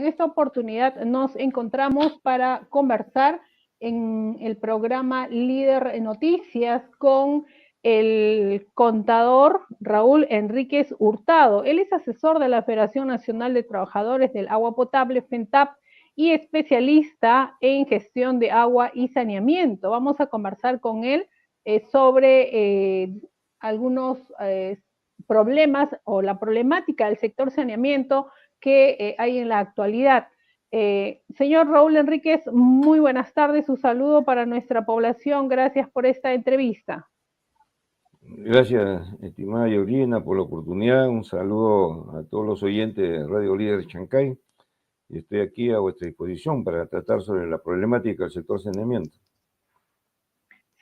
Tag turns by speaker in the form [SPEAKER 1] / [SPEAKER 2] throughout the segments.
[SPEAKER 1] En esta oportunidad nos encontramos para conversar en el programa Líder Noticias con el contador Raúl Enríquez Hurtado. Él es asesor de la Federación Nacional de Trabajadores del Agua Potable, FENTAP, y especialista en gestión de agua y saneamiento. Vamos a conversar con él sobre algunos problemas o la problemática del sector saneamiento que hay en la actualidad. Señor Raúl Enríquez, muy buenas tardes, un saludo para nuestra población, gracias por esta entrevista.
[SPEAKER 2] Gracias, estimada Georgina, por la oportunidad, un saludo a todos los oyentes de Radio Líder Chancay, y estoy aquí a vuestra disposición para tratar sobre la problemática del sector saneamiento.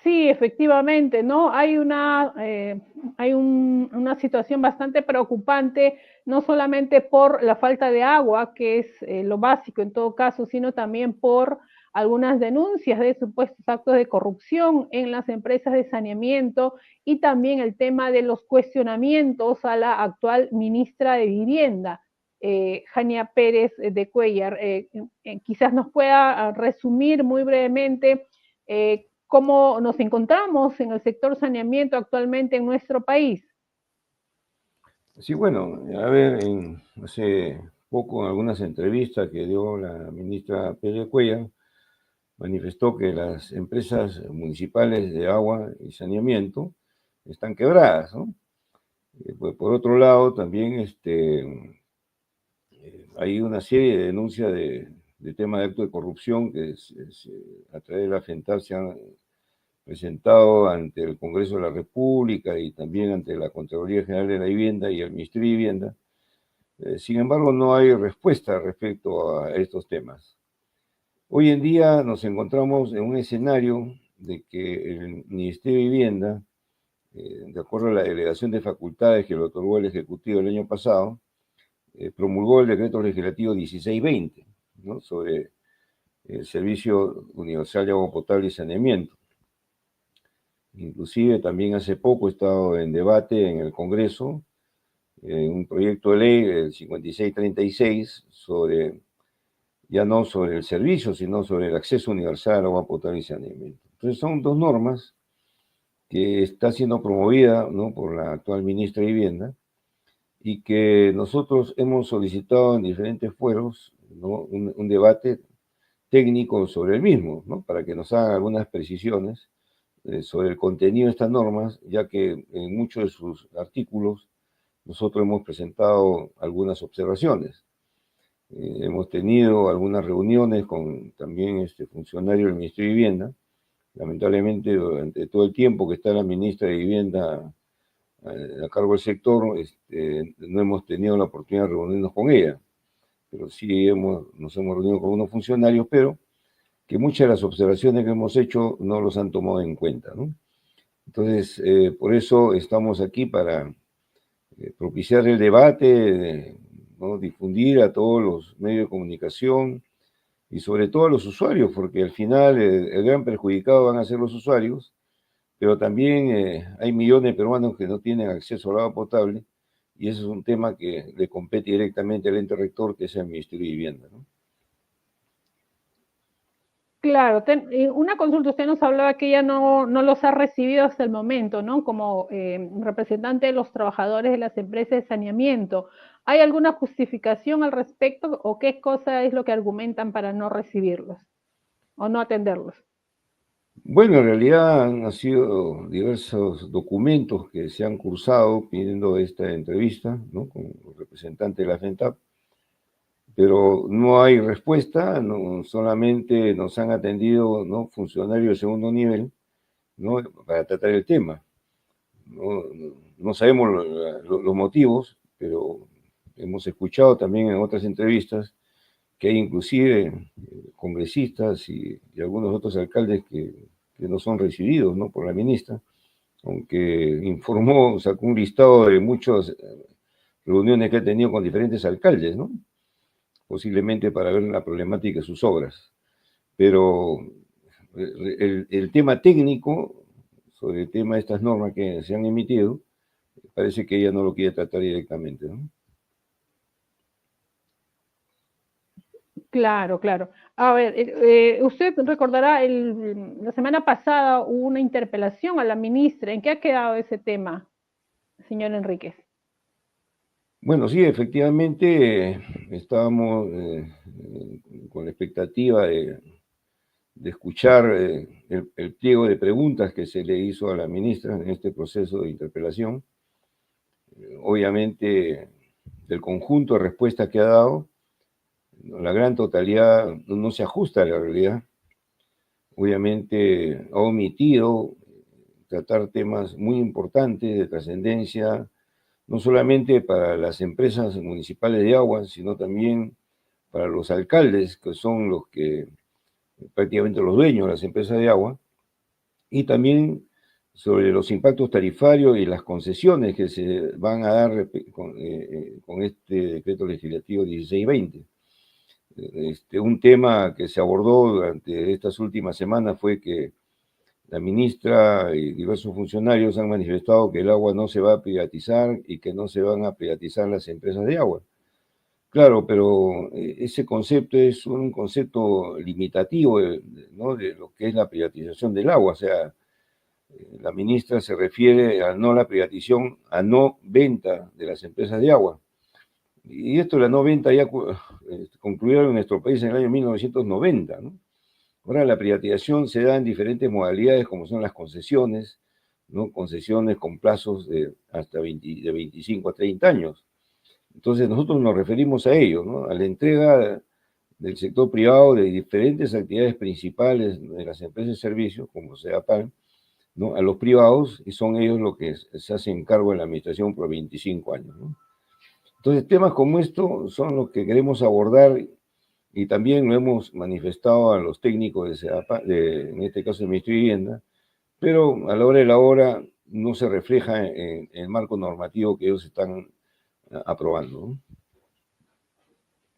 [SPEAKER 1] Sí, efectivamente, ¿no? Hay una situación bastante preocupante, no solamente por la falta de agua, que es lo básico en todo caso, sino también por algunas denuncias de supuestos actos de corrupción en las empresas de saneamiento y también el tema de los cuestionamientos a la actual ministra de Vivienda, Jania Pérez de Cuéllar. Quizás nos pueda resumir muy brevemente cómo nos encontramos en el sector saneamiento actualmente en nuestro país.
[SPEAKER 2] Sí, bueno, a ver, hace poco en algunas entrevistas que dio la ministra Pérez Cuéllar, manifestó que las empresas municipales de agua y saneamiento están quebradas, ¿no? Pues por otro lado, también hay una serie de denuncias de tema de acto de corrupción que a través de la FENTAP se han presentado ante el Congreso de la República y también ante la Contraloría General de la Vivienda y el Ministerio de Vivienda. Sin embargo, no hay respuesta respecto a estos temas. Hoy en día nos encontramos en un escenario de que el Ministerio de Vivienda, de acuerdo a la delegación de facultades que le otorgó el Ejecutivo el año pasado, promulgó el decreto legislativo 1620, ¿no?, sobre el Servicio Universal de Agua Potable y Saneamiento. Inclusive también hace poco he estado en debate en el Congreso un proyecto de ley, el 5636, sobre, ya no sobre el servicio, sino sobre el acceso universal al agua potable y saneamiento. Entonces son dos normas que está siendo promovida, ¿no?, por la actual ministra de Vivienda, y que nosotros hemos solicitado en diferentes foros, ¿no?, un debate técnico sobre el mismo, ¿no?, para que nos hagan algunas precisiones sobre el contenido de estas normas, ya que en muchos de sus artículos nosotros hemos presentado algunas observaciones. Hemos tenido algunas reuniones con también funcionarios del Ministerio de Vivienda. Lamentablemente, durante todo el tiempo que está la ministra de Vivienda a cargo del sector, no hemos tenido la oportunidad de reunirnos con ella, pero sí nos hemos reunido con unos funcionarios, pero que muchas de las observaciones que hemos hecho no los han tomado en cuenta, ¿no? Entonces, por eso estamos aquí para propiciar el debate, ¿no?, difundir a todos los medios de comunicación y sobre todo a los usuarios, porque al final el gran perjudicado van a ser los usuarios, pero también hay millones de peruanos que no tienen acceso al agua potable, y ese es un tema que le compete directamente al ente rector, que es el Ministerio de Vivienda, ¿no?
[SPEAKER 1] Claro, una consulta, usted nos hablaba que ella no los ha recibido hasta el momento, ¿no? Como representante de los trabajadores de las empresas de saneamiento. ¿Hay alguna justificación al respecto o qué cosa es lo que argumentan para no recibirlos o no atenderlos?
[SPEAKER 2] Bueno, en realidad han sido diversos documentos que se han cursado pidiendo esta entrevista, ¿no?, con los representantes de la FENTAP, pero no hay respuesta, no, solamente nos han atendido, ¿no?, funcionarios de segundo nivel, ¿no?, para tratar el tema. No sabemos los motivos, pero hemos escuchado también en otras entrevistas que hay inclusive congresistas y algunos otros alcaldes que no son recibidos, ¿no?, por la ministra, aunque informó, sacó un listado de muchas reuniones que ha tenido con diferentes alcaldes, ¿no?, posiblemente para ver la problemática de sus obras. Pero el tema técnico, sobre el tema de estas normas que se han emitido, parece que ella no lo quiere tratar directamente, ¿no?
[SPEAKER 1] Claro, claro. A ver, usted recordará, la semana pasada hubo una interpelación a la ministra. ¿En qué ha quedado ese tema, señor Enríquez?
[SPEAKER 2] Bueno, sí, efectivamente estábamos con la expectativa de escuchar el pliego de preguntas que se le hizo a la ministra en este proceso de interpelación. Obviamente, del conjunto de respuestas que ha dado, la gran totalidad no se ajusta a la realidad. Obviamente ha omitido tratar temas muy importantes de trascendencia, no solamente para las empresas municipales de agua, sino también para los alcaldes, que son los que prácticamente los dueños de las empresas de agua, y también sobre los impactos tarifarios y las concesiones que se van a dar con este decreto legislativo 1620. Un tema que se abordó durante estas últimas semanas fue que la ministra y diversos funcionarios han manifestado que el agua no se va a privatizar y que no se van a privatizar las empresas de agua. Claro, pero ese concepto es un concepto limitativo, ¿no?, de lo que es la privatización del agua. O sea, la ministra se refiere a no la privatización, a no venta de las empresas de agua. Y esto de la no venta ya concluyeron en nuestro país en el año 1990, ¿no? Ahora la privatización se da en diferentes modalidades, como son las concesiones, ¿no? Concesiones con plazos de hasta 25 a 30 años. Entonces nosotros nos referimos a ello, ¿no?, a la entrega del sector privado de diferentes actividades principales de las empresas de servicios, como sea PAN, ¿no?, a los privados, y son ellos los que se hacen cargo de la administración por 25 años, ¿no? Entonces, temas como esto son los que queremos abordar y también lo hemos manifestado a los técnicos de SEAPA, en este caso el Ministerio de Vivienda, pero a la hora de la hora no se refleja en el marco normativo que ellos están aprobando, ¿no?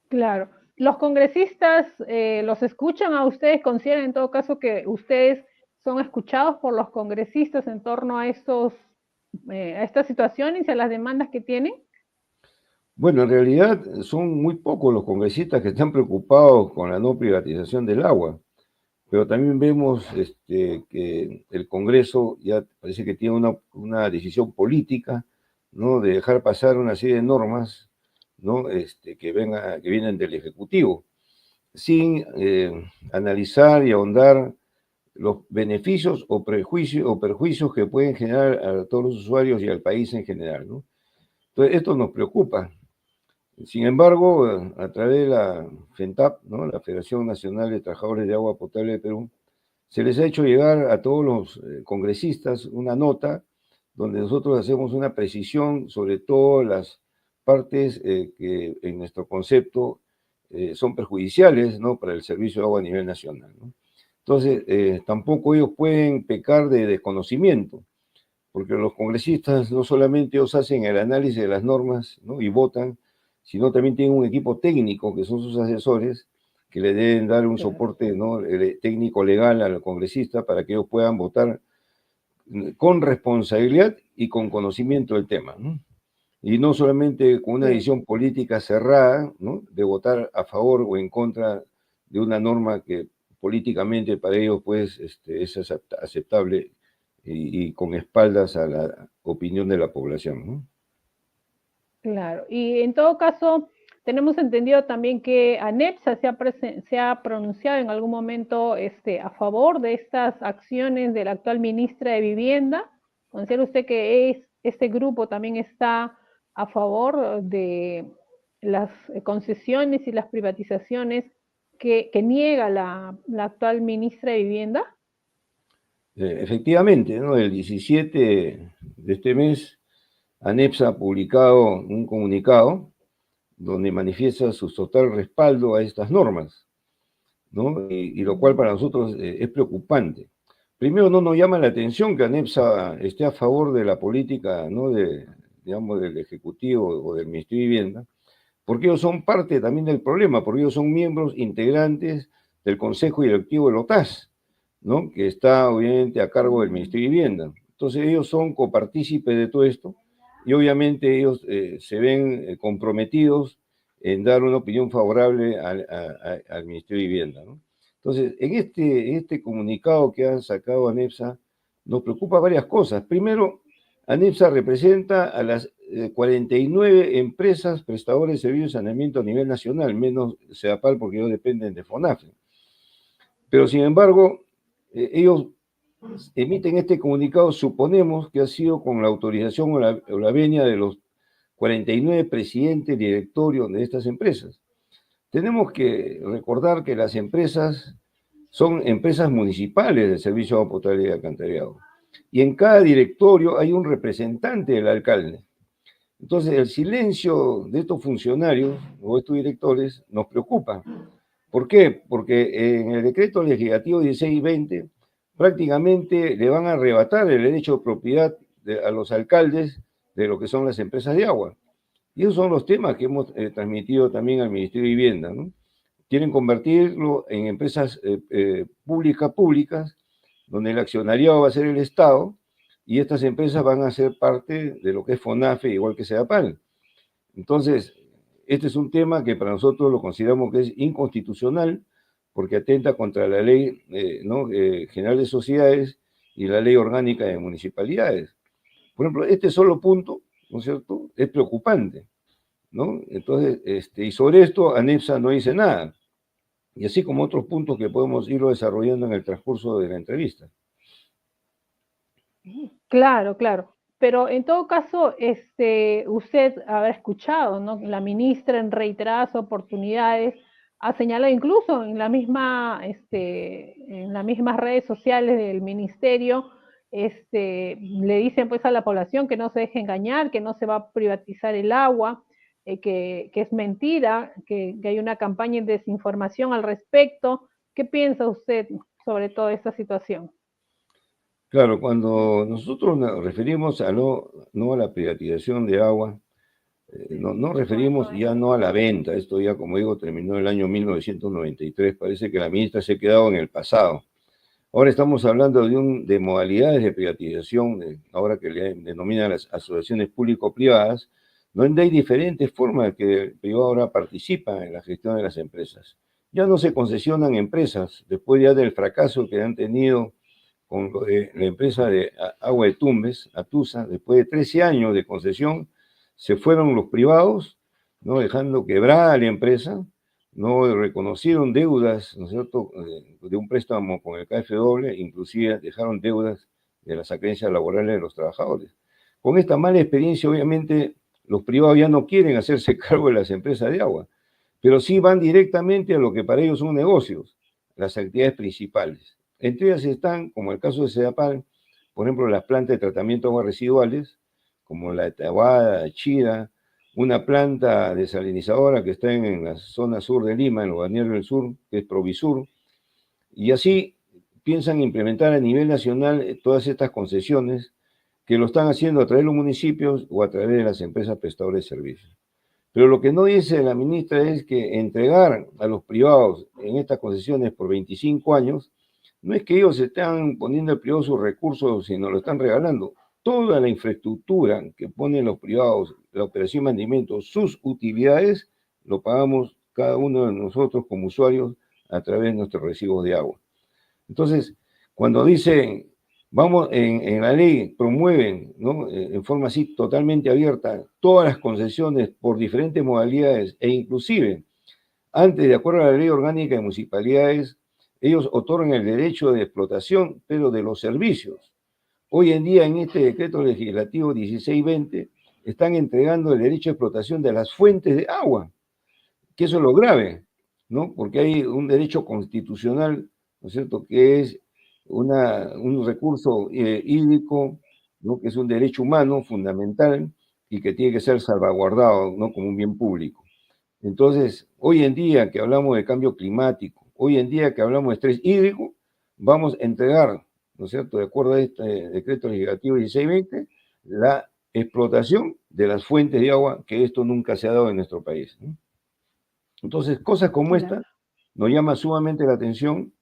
[SPEAKER 1] Claro. ¿Los congresistas los escuchan a ustedes? ¿Consideran en todo caso que ustedes son escuchados por los congresistas en torno a a estas situaciones y a las demandas que tienen?
[SPEAKER 2] Bueno, en realidad son muy pocos los congresistas que están preocupados con la no privatización del agua, pero también vemos que el Congreso ya parece que tiene una decisión política, ¿no?, de dejar pasar una serie de normas, ¿no?, que vienen del Ejecutivo, sin analizar y ahondar los beneficios o perjuicios que pueden generar a todos los usuarios y al país en general, ¿no? Entonces, esto nos preocupa. Sin embargo, a través de la FENTAP, ¿no?, la Federación Nacional de Trabajadores de Agua Potable de Perú, se les ha hecho llegar a todos los congresistas una nota donde nosotros hacemos una precisión sobre todas las partes que en nuestro concepto son perjudiciales, ¿no?, para el servicio de agua a nivel nacional, ¿no? Entonces, tampoco ellos pueden pecar de desconocimiento, porque los congresistas no solamente ellos hacen el análisis de las normas, ¿no?, y votan, sino también tienen un equipo técnico que son sus asesores, que le deben dar un
[SPEAKER 1] Claro.
[SPEAKER 2] soporte, ¿no?, técnico legal al congresista para que ellos puedan votar con responsabilidad y con conocimiento del tema, ¿no? Y no solamente con una
[SPEAKER 1] Bien.
[SPEAKER 2] decisión política cerrada, ¿no?, de votar a favor o en contra de una norma que políticamente para ellos pues es aceptable y con espaldas a la opinión de la población, ¿no?
[SPEAKER 1] Claro, y en todo caso, tenemos entendido también que ANEPSA se ha pronunciado en algún momento a favor de estas acciones de la actual ministra de Vivienda. ¿Considera usted que este grupo también está a favor de las concesiones y las privatizaciones que niega la actual ministra de Vivienda?
[SPEAKER 2] Efectivamente, ¿no? El 17 de este mes, ANEPSA ha publicado un comunicado donde manifiesta su total respaldo a estas normas, ¿no? Y lo cual para nosotros es preocupante. Primero, no nos llama la atención que ANEPSA esté a favor de la política, ¿no?, digamos, del Ejecutivo o del Ministerio de Vivienda, porque ellos son parte también del problema, porque ellos son miembros integrantes del Consejo Directivo del OTAS, ¿no?, que está obviamente a cargo del Ministerio de Vivienda. Entonces ellos son copartícipes de todo esto y obviamente ellos se ven comprometidos en dar una opinión favorable al Ministerio de Vivienda, ¿no? Entonces, en este comunicado que ha sacado ANEPSA, nos preocupa varias cosas. Primero, ANEPSA representa a las 49 empresas prestadoras de servicios de saneamiento a nivel nacional, menos CEDAPAL porque ellos dependen de FONAFE. Pero, sin embargo, ellos emiten este comunicado, suponemos que ha sido con la autorización o la venia de los 49 presidentes directorios de estas empresas. Tenemos que recordar que las empresas son empresas municipales del servicio de agua potable y de alcantarillado. Y en cada directorio hay un representante del alcalde. Entonces, el silencio de estos funcionarios o estos directores nos preocupa. ¿Por qué? Porque en el decreto legislativo 1620 prácticamente le van a arrebatar el derecho de propiedad a los alcaldes de lo que son las empresas de agua. Y esos son los temas que hemos transmitido también al Ministerio de Vivienda, ¿no? Quieren convertirlo en empresas públicas, donde el accionariado va a ser el Estado, y estas empresas van a ser parte de lo que es FONAFE, igual que CEDAPAL. Entonces, este es un tema que para nosotros lo consideramos que es inconstitucional, porque atenta contra la ley general de sociedades y la ley orgánica de municipalidades. Por ejemplo, este solo punto, ¿no es cierto?, es preocupante, ¿no? Entonces, y sobre esto ANEPSA no dice nada, y así como otros puntos que podemos irlo desarrollando en el transcurso de la entrevista.
[SPEAKER 1] Claro, claro. Pero en todo caso, usted habrá escuchado, ¿no? La ministra en reiteradas oportunidades ha señalado incluso en en las mismas redes sociales del ministerio, le dicen pues a la población que no se deje engañar, que no se va a privatizar el agua, que es mentira, que hay una campaña de desinformación al respecto. ¿Qué piensa usted sobre toda esta situación?
[SPEAKER 2] Claro, cuando nosotros nos referimos a no a la privatización de agua, no referimos ya no a la venta, esto ya, como digo, terminó el año 1993, parece que la ministra se ha quedado en el pasado. Ahora estamos hablando de modalidades de privatización, ahora que le denominan las asociaciones público-privadas, donde hay diferentes formas que el privado ahora participa en la gestión de las empresas. Ya no se concesionan empresas, después ya del fracaso que han tenido con la empresa de Agua de Tumbes, Atusa, después de 13 años de concesión, se fueron los privados, ¿no?, dejando quebrada la empresa, no reconocieron deudas, ¿no es cierto?, de un préstamo con el KfW, inclusive dejaron deudas de las acreencias laborales de los trabajadores. Con esta mala experiencia, obviamente, los privados ya no quieren hacerse cargo de las empresas de agua, pero sí van directamente a lo que para ellos son negocios, las actividades principales. Entre ellas están, como el caso de CEDAPAL, por ejemplo, las plantas de tratamiento de aguas residuales, como la de Tahuada, Chira, una planta desalinizadora que está en la zona sur de Lima, en los balnearios del sur, que es Provisur, y así piensan implementar a nivel nacional todas estas concesiones que lo están haciendo a través de los municipios o a través de las empresas prestadoras de servicios. Pero lo que no dice la ministra es que entregar a los privados en estas concesiones por 25 años, no es que ellos están poniendo al privado sus recursos, sino lo están regalando. Toda la infraestructura que ponen los privados, la operación y mantenimiento, sus utilidades, lo pagamos cada uno de nosotros como usuarios a través de nuestros recibos de agua. Entonces, cuando dicen, vamos, en la ley promueven, ¿no?, en forma así totalmente abierta todas las concesiones por diferentes modalidades e inclusive, antes, de acuerdo a la ley orgánica de municipalidades, ellos otorgan el derecho de explotación, pero de los servicios. Hoy en día, en este decreto legislativo 1620, están entregando el derecho de explotación de las fuentes de agua, que eso es lo grave, ¿no? Porque hay un derecho constitucional, ¿no es cierto?, que es un recurso hídrico, ¿no?, que es un derecho humano fundamental y que tiene que ser salvaguardado, ¿no?, como un bien público. Entonces, hoy en día que hablamos de cambio climático, hoy en día que hablamos de estrés hídrico, vamos a entregar, ¿no es cierto?, de acuerdo a este decreto legislativo 1620, la explotación de las fuentes de agua, que esto nunca se ha dado en nuestro país, ¿no? Entonces, cosas como esta nos llama sumamente la atención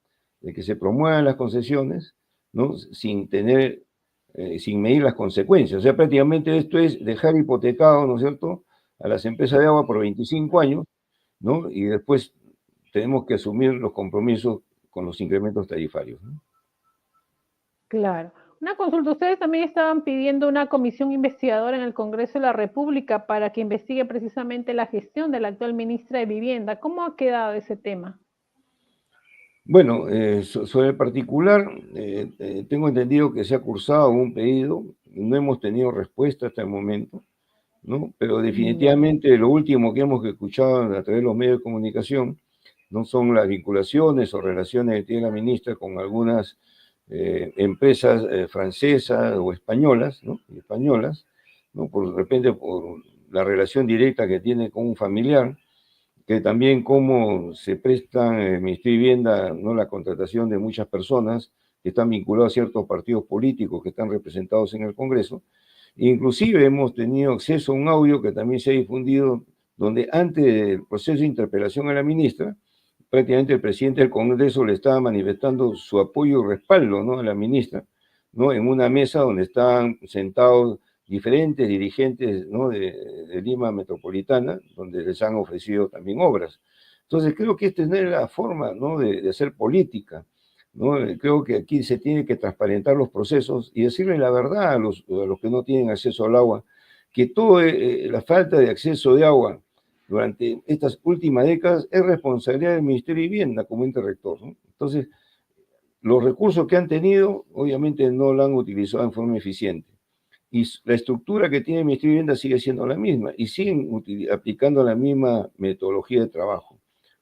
[SPEAKER 2] de que se promuevan las concesiones, ¿no?, sin medir las consecuencias. O sea, prácticamente esto es dejar hipotecado, ¿no es cierto?, a las empresas de agua por 25 años, ¿no? Y después tenemos que asumir los compromisos con los incrementos tarifarios, ¿no?
[SPEAKER 1] Claro. Una consulta, ustedes también estaban pidiendo una comisión investigadora en el Congreso de la República para que investigue precisamente la gestión de la actual ministra de Vivienda. ¿Cómo ha quedado ese tema?
[SPEAKER 2] Bueno, sobre el particular, tengo entendido que se ha cursado un pedido, no hemos tenido respuesta hasta el momento, ¿no? Pero
[SPEAKER 1] Ya.
[SPEAKER 2] definitivamente lo último que hemos escuchado a través de los medios de comunicación no son las vinculaciones o relaciones que tiene la ministra con algunas empresas francesas o españolas, ¿no? Españolas, ¿no? Por de repente por la relación directa que tiene con un familiar, que también cómo se prestan el Ministerio de Vivienda, ¿no? La contratación de muchas personas que están vinculadas a ciertos partidos políticos que están representados en el Congreso. Inclusive hemos tenido acceso a un audio que también se ha difundido, donde antes del proceso de interpelación a la ministra, prácticamente el presidente del Congreso le estaba manifestando su apoyo y respaldo, ¿no? A la ministra, ¿no? En una mesa donde estaban sentados diferentes dirigentes, ¿no? de Lima Metropolitana, donde les han ofrecido también obras. Entonces creo que esta no es la forma, ¿no? de hacer política, ¿no? Creo que aquí se tiene que transparentar los procesos y decirle la verdad a los que no tienen acceso al agua, que toda la falta de acceso de agua durante estas últimas décadas es responsabilidad del Ministerio de Vivienda como ente rector, ¿no? Entonces, los recursos que han tenido, obviamente no lo han utilizado en forma eficiente. Y la estructura que tiene el Ministerio de Vivienda sigue siendo la misma y siguen aplicando la misma metodología de trabajo.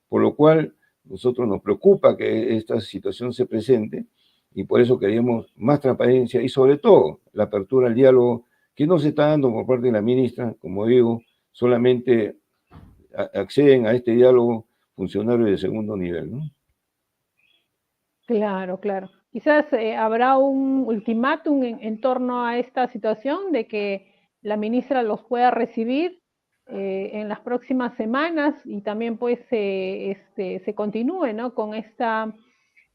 [SPEAKER 2] Por lo cual, nosotros nos preocupa que esta situación se presente y por eso queremos más transparencia y sobre todo la apertura al diálogo que no se está dando por parte de la ministra, como digo, solamente acceden a este diálogo funcionarios de segundo nivel, ¿no?
[SPEAKER 1] Claro, claro. Quizás habrá un ultimátum en torno a esta situación de que la ministra los pueda recibir en las próximas semanas y también pues se continúe, ¿no? Con esta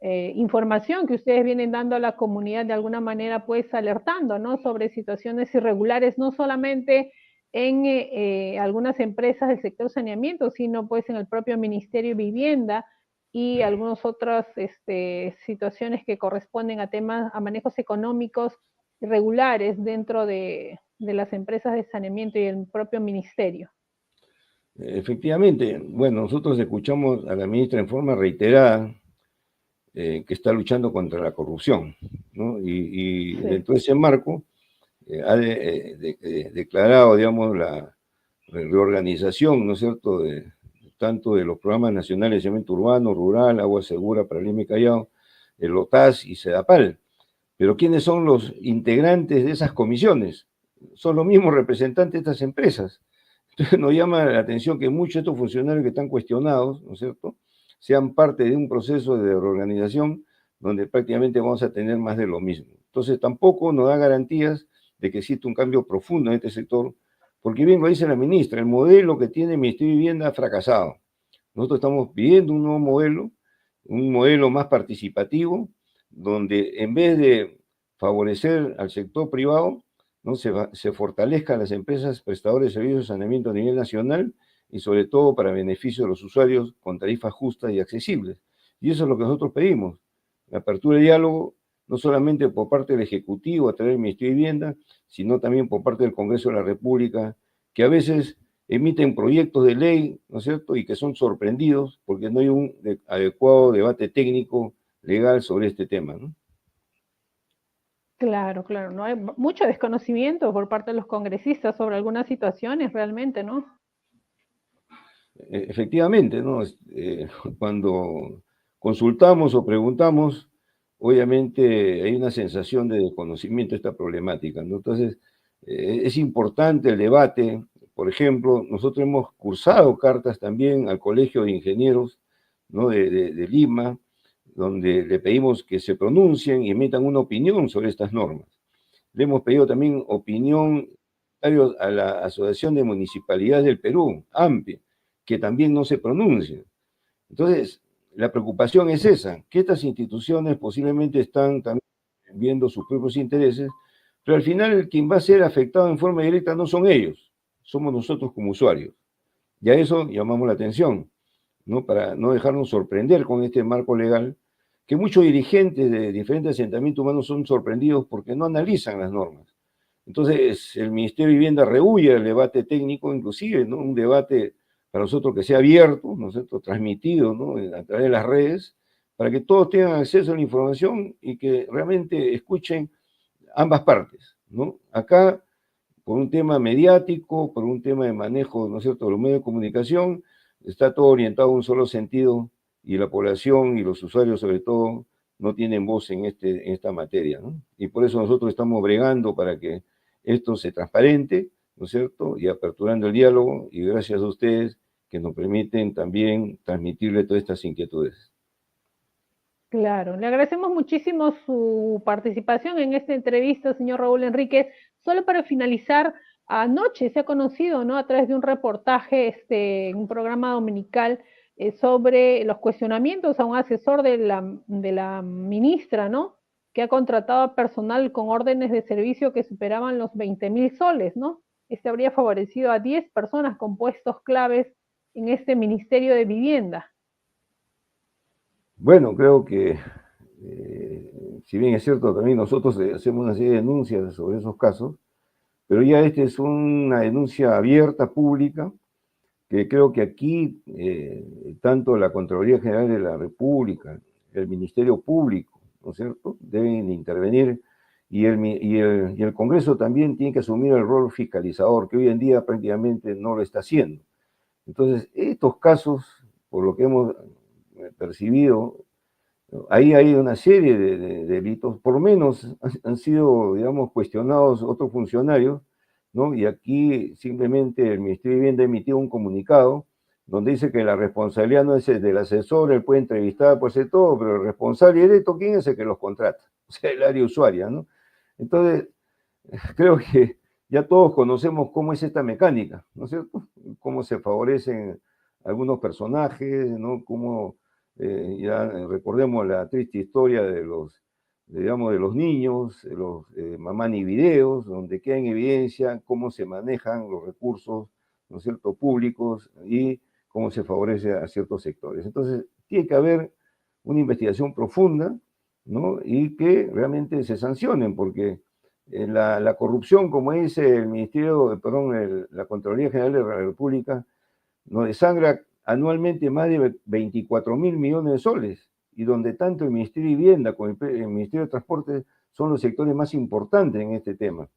[SPEAKER 1] información que ustedes vienen dando a la comunidad de alguna manera pues alertando, ¿no? Sobre situaciones irregulares, no solamente en algunas empresas del sector saneamiento, sino pues en el propio Ministerio de Vivienda y algunas otras situaciones que corresponden a temas, a manejos económicos irregulares dentro de las empresas de saneamiento y el propio ministerio.
[SPEAKER 2] Efectivamente, bueno, nosotros escuchamos a la ministra en forma reiterada que está luchando contra la corrupción, ¿no? Y
[SPEAKER 1] Sí.
[SPEAKER 2] dentro de ese marco ha declarado, digamos, la reorganización, ¿no es cierto?, tanto de los programas nacionales de saneamiento urbano, rural, agua segura para Lima y Callao, el OTAS y SEDAPAL. Pero ¿quiénes son los integrantes de esas comisiones? Son los mismos representantes de estas empresas. Entonces nos llama la atención que muchos de estos funcionarios que están cuestionados, ¿no es cierto?, sean parte de un proceso de reorganización donde prácticamente vamos a tener más de lo mismo. Entonces tampoco nos da garantías de que existe un cambio profundo en este sector, porque bien lo dice la ministra, el modelo que tiene el Ministerio de Vivienda ha fracasado. Nosotros estamos pidiendo un nuevo modelo, un modelo más participativo, donde en vez de favorecer al sector privado, ¿no? se fortalezcan las empresas prestadoras de servicios de saneamiento a nivel nacional y sobre todo para beneficio de los usuarios con tarifas justas y accesibles. Y eso es lo que nosotros pedimos, la apertura de diálogo, no solamente por parte del Ejecutivo a través del Ministerio de Vivienda, sino también por parte del Congreso de la República, que a veces emiten proyectos de ley, ¿no es cierto?, y que son sorprendidos porque no hay un adecuado debate técnico legal sobre este tema, ¿no?
[SPEAKER 1] Claro, claro, no hay mucho desconocimiento por parte de los congresistas sobre algunas situaciones realmente, ¿no?
[SPEAKER 2] Efectivamente, ¿no? Cuando consultamos o preguntamos, obviamente hay una sensación de desconocimiento de esta problemática, ¿no? Entonces, es importante el debate. Por ejemplo, nosotros hemos cursado cartas también al Colegio de Ingenieros, ¿no? de Lima, donde le pedimos que se pronuncien y emitan una opinión sobre estas normas. Le hemos pedido también opinión a la Asociación de Municipalidades del Perú, AMPE, que también no se pronuncia. Entonces, la preocupación es esa, que estas instituciones posiblemente están también viendo sus propios intereses, pero al final quien va a ser afectado en forma directa no son ellos, somos nosotros como usuarios. Y a eso llamamos la atención, ¿no? Para no dejarnos sorprender con este marco legal, que muchos dirigentes de diferentes asentamientos humanos son sorprendidos porque no analizan las normas. Entonces, el Ministerio de Vivienda rehúye el debate técnico, inclusive, ¿no? Un debate para nosotros que sea abierto, ¿no es cierto?, transmitido, ¿no?, a través de las redes, para que todos tengan acceso a la información y que realmente escuchen ambas partes, ¿no? Acá, por un tema mediático, por un tema de manejo, ¿no es cierto?, de los medios de comunicación, está todo orientado a un solo sentido y la población y los usuarios, sobre todo, no tienen voz en esta materia, ¿no? Y por eso nosotros estamos bregando para que esto se transparente, ¿no es cierto?, y aperturando el diálogo, y gracias a ustedes que nos permiten también transmitirle todas estas inquietudes.
[SPEAKER 1] Claro, le agradecemos muchísimo su participación en esta entrevista, señor Raúl Enríquez. Solo para finalizar, anoche se ha conocido, ¿no?, a través de un reportaje, en un programa dominical, sobre los cuestionamientos a un asesor de la ministra, ¿no?, que ha contratado a personal con órdenes de servicio que superaban los 20.000 soles, ¿no? Este habría favorecido a 10 personas con puestos claves en este Ministerio de Vivienda.
[SPEAKER 2] Bueno, creo que, si bien es cierto, también nosotros hacemos una serie de denuncias sobre esos casos, pero ya esta es una denuncia abierta, pública, que creo que aquí tanto la Contraloría General de la República, el Ministerio Público, ¿no es cierto?, deben intervenir y el Congreso también tiene que asumir el rol fiscalizador, que hoy en día prácticamente no lo está haciendo. Entonces, estos casos, por lo que hemos percibido, ahí hay una serie de delitos, por lo menos han sido, digamos, cuestionados otros funcionarios, ¿no? Y aquí simplemente el Ministerio de Vivienda emitió un comunicado donde dice que la responsabilidad no es del asesor, él puede entrevistar, puede hacer todo, pero el responsable directo, ¿quién es el que los contrata? O sea, el área usuaria, ¿no? Entonces, creo que ya todos conocemos cómo es esta mecánica, ¿no es cierto? Cómo se favorecen algunos personajes, ¿no? Cómo, ya recordemos la triste historia de digamos, de los niños, de los mamá ni videos, donde queda en evidencia cómo se manejan los recursos, ¿no es cierto?, públicos y cómo se favorece a ciertos sectores. Entonces, tiene que haber una investigación profunda, ¿no?, y que realmente se sancionen, porque la corrupción, como dice el Ministerio, perdón, la Contraloría General de la República, nos desangra anualmente más de 24.000 millones de soles, y donde tanto el Ministerio de Vivienda como el Ministerio de Transporte son los sectores más importantes en este tema.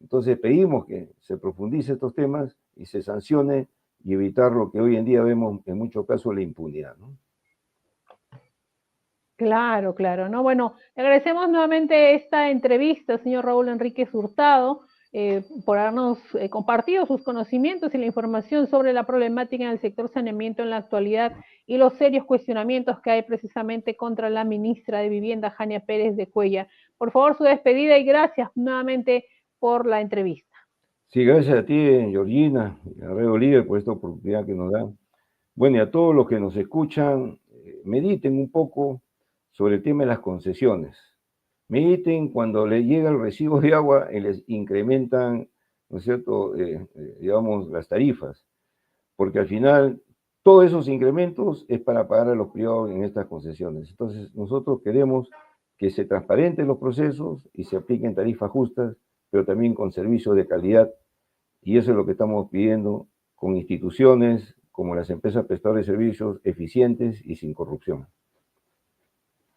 [SPEAKER 2] Entonces pedimos que se profundice estos temas y se sancione y evitar lo que hoy en día vemos en muchos casos, la impunidad, ¿no?
[SPEAKER 1] Claro, claro, ¿no? Bueno, le agradecemos nuevamente esta entrevista, señor Raúl Enríquez Hurtado, por habernos compartido sus conocimientos y la información sobre la problemática en el sector saneamiento en la actualidad y los serios cuestionamientos que hay precisamente contra la ministra de Vivienda, Jania Pérez de Cuellar. Por favor, su despedida y gracias nuevamente por la entrevista.
[SPEAKER 2] Sí, gracias a ti, Georgina, y a Radio Líder, por esta oportunidad que nos dan. Bueno, y a todos los que nos escuchan, mediten un poco sobre el tema de las concesiones. Mediten cuando les llega el recibo de agua y les incrementan, ¿no es cierto?, digamos, las tarifas, porque al final todos esos incrementos es para pagar a los privados en estas concesiones. Entonces, nosotros queremos que se transparenten los procesos y se apliquen tarifas justas, pero también con servicios de calidad, y eso es lo que estamos pidiendo con instituciones como las empresas prestadoras de servicios eficientes y sin corrupción.